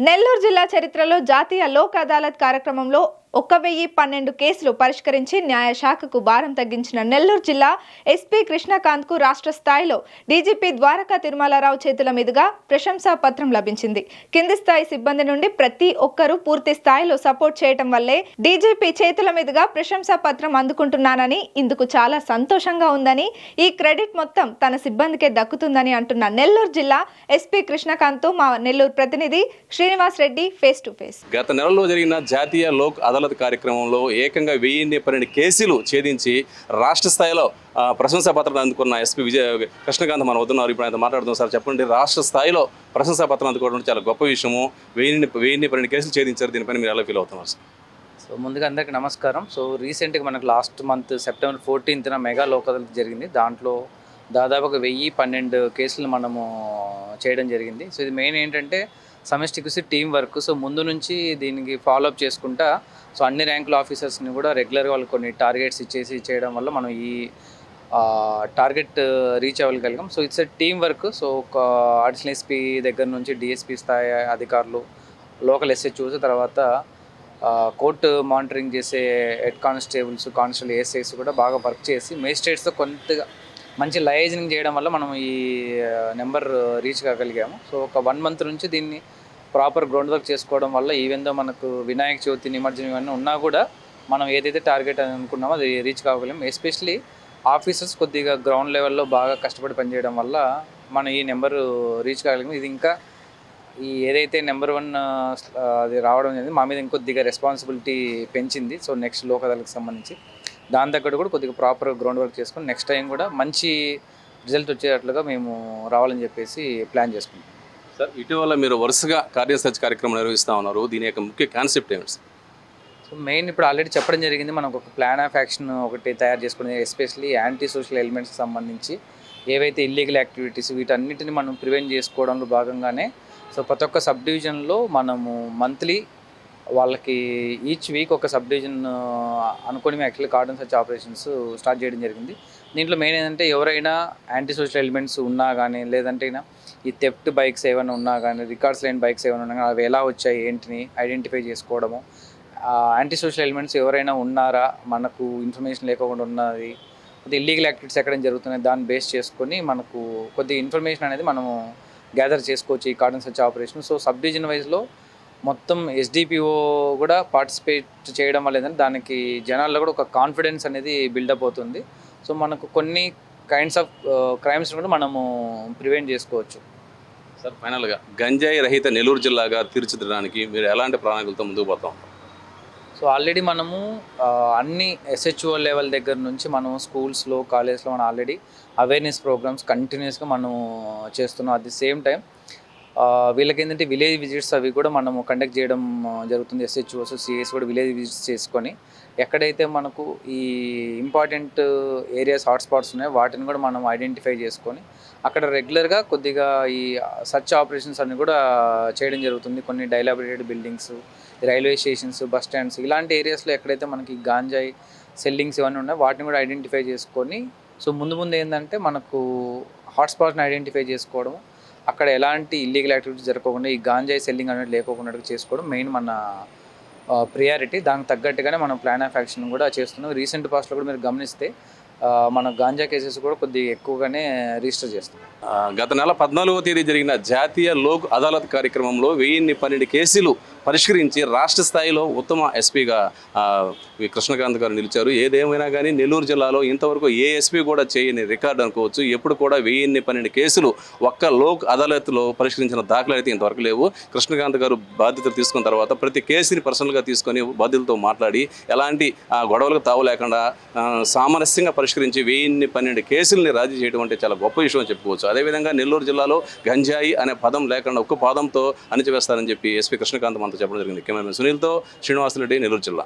నెల్లూరు జిల్లా చరిత్రలో జాతీయ లోక్ అదాలత్ కార్యక్రమంలో 1012 కేసులు పరిష్కరించి న్యాయశాఖకు భారం తగ్గించిన నెల్లూరు జిల్లా ఎస్పీ కృష్ణకాంత్కు రాష్ట్ర స్థాయిలో డీజీపీ ద్వారకా తిరుమలరావు చేతుల మీదుగా ప్రశంసా పత్రం లభించింది. కింది స్థాయి సిబ్బంది నుండి ప్రతి ఒక్కరూ పూర్తి స్థాయిలో సపోర్ట్ చేయడం వల్లే డీజీపీ చేతుల మీదుగా ప్రశంసా పత్రం అందుకుంటున్నానని, ఇందుకు చాలా సంతోషంగా ఉందని, ఈ క్రెడిట్ మొత్తం తన సిబ్బందికే దక్కుతుందని అంటున్న నెల్లూరు జిల్లా ఎస్పీ కృష్ణకాంత్తో మా నెల్లూరు ప్రతినిధి Srinivas Reddy face to face. గత నెలలో జరిగిన జాతీయ లోక్ అదాలత్ కార్యక్రమంలో ఏకంగా 1012 కేసులు ఛేదించి రాష్ట్ర స్థాయిలో ప్రశంసా పత్రం అందుకున్న ఎస్పీ కృష్ణకాంత్ మనం వద్దున్నారు. ఇప్పుడు ఆయన మాట్లాడుతున్నాం. సార్ చెప్పండి, రాష్ట్ర స్థాయిలో ప్రశంసా పత్రం అందుకోవడం చాలా గొప్ప విషయము. 1012 కేసులు ఛేదించారు. దీనిపైన మీరు ఎలా ఫీల్ అవుతున్నారు సార్? సో ముందుగా అందరికీ నమస్కారం. సో రీసెంట్గా మనకు లాస్ట్ మంత్ సెప్టెంబర్ 14న మెగా లోక్ అదాలత్ జరిగింది. దాంట్లో దాదాపుగా 1012 కేసులు మనము చేయడం జరిగింది. సో ఇది మెయిన్ ఏంటంటే సమిష్టి కృషి, టీం వర్క్. సో ముందు నుంచి దీనికి ఫాలోఅప్ చేసుకుంటా సో అన్ని ర్యాంకుల ఆఫీసర్స్ని కూడా రెగ్యులర్గా వాళ్ళు కొన్ని టార్గెట్స్ ఇచ్చేసి చేయడం వల్ల మనం ఈ టార్గెట్ రీచ్ అవ్వగలిగాం. So it's team work. So ఒక అడిషనల్ ఎస్పీ దగ్గర నుంచి డిఎస్పీ స్థాయి అధికారులు, లోకల్ ఎస్హెచ్ఓస్, తర్వాత కోర్టు మానిటరింగ్ చేసే హెడ్ కానిస్టేబుల్స్, కానిస్టేబుల్ ఏఎస్ఐస్ కూడా బాగా వర్క్ చేసి మేజిస్ట్రేట్స్తో కొంతగా మంచి లైజనింగ్ చేయడం వల్ల మనం ఈ నెంబర్ రీచ్ కాగలిగాము. సో ఒక 1 మంత్ నుంచి దీన్ని ప్రాపర్ గ్రౌండ్ వర్క్ చేసుకోవడం వల్ల ఈవెందో మనకు వినాయక చవితి, నిమజ్జనం ఇవన్నీ ఉన్నా కూడా మనం ఏదైతే టార్గెట్ అని అనుకున్నామో అది రీచ్ కాగలిగాము. ఎస్పెషలీ ఆఫీసర్స్ కొద్దిగా గ్రౌండ్ లెవెల్లో బాగా కష్టపడి పనిచేయడం వల్ల మనం ఈ నెంబరు రీచ్ కాగలిగాము. ఇది ఇంకా ఈ ఏదైతే నెంబర్ 1 అది రావడం అనేది మా మీద ఇంకొద్దిగా రెస్పాన్సిబిలిటీ పెంచింది. సో నెక్స్ట్ లోక్ అదాలత్కి సంబంధించి దాని దగ్గర కూడా కొద్దిగా ప్రాపర్ గ్రౌండ్ వర్క్ చేసుకొని నెక్స్ట్ టైం కూడా మంచి రిజల్ట్ వచ్చేటట్లుగా మేము రావాలని చెప్పేసి ప్లాన్ చేసుకుంటాం. సార్, ఇటీవల మీరు వరుసగా కార్యసర్చ్ కార్యక్రమం నిర్వహిస్తూ ఉన్నారు. దీని యొక్క ముఖ్య కాన్సెప్ట్ ఏమిటి సార్? సో మెయిన్ ఇప్పుడు ఆల్రెడీ చెప్పడం జరిగింది, మనకు ఒక ప్లాన్ ఆఫ్ యాక్షన్ ఒకటి తయారు చేసుకుని ఎస్పెషలీ యాంటీ సోషల్ ఎలిమెంట్స్కి సంబంధించి ఏవైతే ఇల్లీగల్ యాక్టివిటీస్ వీటన్నిటిని మనం ప్రివెంట్ చేసుకోవడంలో భాగంగానే సో ప్రతి ఒక్క సబ్ డివిజన్లో మనము మంత్లీ వాళ్ళకి ఈచ్ వీక్ ఒక సబ్ డివిజన్ అనుకుని మేము actually cordon search operations start చేయడం జరిగింది. దీంట్లో మెయిన్ ఏంటంటే ఎవరైనా యాంటీ సోషల్ ఎలిమెంట్స్ ఉన్నా కానీ, లేదంటే ఈ థెఫ్ట్ బైక్స్ ఏమైనా ఉన్నా కానీ, రికార్డ్స్ లేని బైక్స్ ఏమైనా ఉన్నా కానీ అవి ఎలా వచ్చాయి ఏంటిని ఐడెంటిఫై చేసుకోవడము, యాంటీ సోషల్ ఎలిమెంట్స్ ఎవరైనా ఉన్నారా, మనకు ఇన్ఫర్మేషన్ లేకుండా ఉన్నది, కొద్దిగా ఇల్లీగల్ యాక్టివిటీస్ ఎక్కడ జరుగుతున్నాయి దాన్ని బేస్ చేసుకొని మనకు కొద్దిగా ఇన్ఫర్మేషన్ అనేది మనము గ్యాదర్ చేసుకోవచ్చు ఈ cordon search operation. So sub division వైజ్లో మొత్తం ఎస్డిపిఓ కూడా పార్టిసిపేట్ చేయడం వల్ల ఏంటంటే దానికి జనాల్లో కూడా ఒక కాన్ఫిడెన్స్ అనేది బిల్డప్ అవుతుంది. సో మనకు కొన్ని కైండ్స్ ఆఫ్ క్రైమ్స్ కూడా మనము ప్రివెంట్ చేసుకోవచ్చు. సార్, ఫైనల్గా గంజాయి రహిత నెల్లూరు జిల్లాగా తీర్చిదిద్దడానికి మీరు ఎలాంటి ప్రణాళికలతో ముందుకు పోతాం? సో ఆల్రెడీ మనము అన్ని ఎస్హెచ్ఓ లెవెల్ దగ్గర నుంచి మనం స్కూల్స్లో, కాలేజ్లో మనం ఆల్రెడీ అవేర్నెస్ ప్రోగ్రామ్స్ కంటిన్యూస్గా మనం చేస్తున్నాం. అట్ ది సేమ్ టైం వీళ్ళకి ఏంటంటే విలేజ్ విజిట్స్ అవి కూడా మనము కండక్ట్ చేయడం జరుగుతుంది. ఎస్హెచ్ఓస్, సిఎస్ కూడా విలేజ్ విజిట్స్ చేసుకొని ఎక్కడైతే మనకు ఈ ఇంపార్టెంట్ ఏరియాస్, హాట్స్పాట్స్ ఉన్నాయో వాటిని కూడా మనం ఐడెంటిఫై చేసుకొని అక్కడ రెగ్యులర్గా కొద్దిగా ఈ సర్చ్ ఆపరేషన్స్ అన్ని కూడా చేయడం జరుగుతుంది. కొన్ని dilapidated buildings, railway stations, bus stands ఇలాంటి ఏరియాస్లో ఎక్కడైతే మనకి గాంజాయి సెల్లింగ్స్ ఇవన్నీ ఉన్నాయో వాటిని కూడా ఐడెంటిఫై చేసుకొని సో ముందు ఏంటంటే మనకు హాట్స్పాట్ని ఐడెంటిఫై చేసుకోవడం, అక్కడ ఎలాంటి ఇల్లీగల్ యాక్టివిటీస్ జరగకుండా ఈ గాంజాయి సెల్లింగ్ అనేది లేకుండా చేసుకోవడం మెయిన్ మన ప్రియారిటీ. దానికి తగ్గట్టుగానే మనం ప్లాన్ ఆఫ్ యాక్షన్ కూడా చేస్తున్నాం. రీసెంట్ పాస్ట్లో కూడా మీరు గమనిస్తే మన గాంజా కేసెస్ కూడా కొద్దిగా ఎక్కువగానే రిజిస్టర్ చేస్తున్నాం. గత నెల 14వ తేదీ జరిగిన జాతీయ లోక్ అదాలత్ కార్యక్రమంలో 1012 కేసులు పరిష్కరించి రాష్ట్ర స్థాయిలో ఉత్తమ ఎస్పీగా కృష్ణకాంత్ గారు నిలిచారు. ఏదేమైనా కానీ నెల్లూరు జిల్లాలో ఇంతవరకు ఏ ఎస్పీ కూడా చేయని రికార్డు అనుకోవచ్చు. ఎప్పుడు కూడా 1012 కేసులు ఒక్క లోక్ అదాలత్లో పరిష్కరించిన దాఖలు అయితే ఇంతవరకు లేవు. కృష్ణకాంత్ గారు బాధ్యతలు తీసుకున్న తర్వాత ప్రతి కేసుని పర్సనల్గా తీసుకొని బాధ్యతలతో మాట్లాడి ఎలాంటి గొడవలకు తావు లేకుండా సామరస్యంగా పరిష్కరించి 1012 కేసుల్ని రాజీ చేయడం అంటే చాలా గొప్ప విషయం అని చెప్పుకోవచ్చు. అదేవిధంగా నెల్లూరు జిల్లాలో గంజాయి అనే పదం లేకుండా ఒక్క పాదంతో అణిచివేస్తారని చెప్పి ఎస్పీ కృష్ణకాంత్ మనతో చెప్పడం జరిగింది. కెమెరామెన్ సునీల్తో శ్రీనివాస్ రెడ్డి, నెల్లూరు జిల్లా.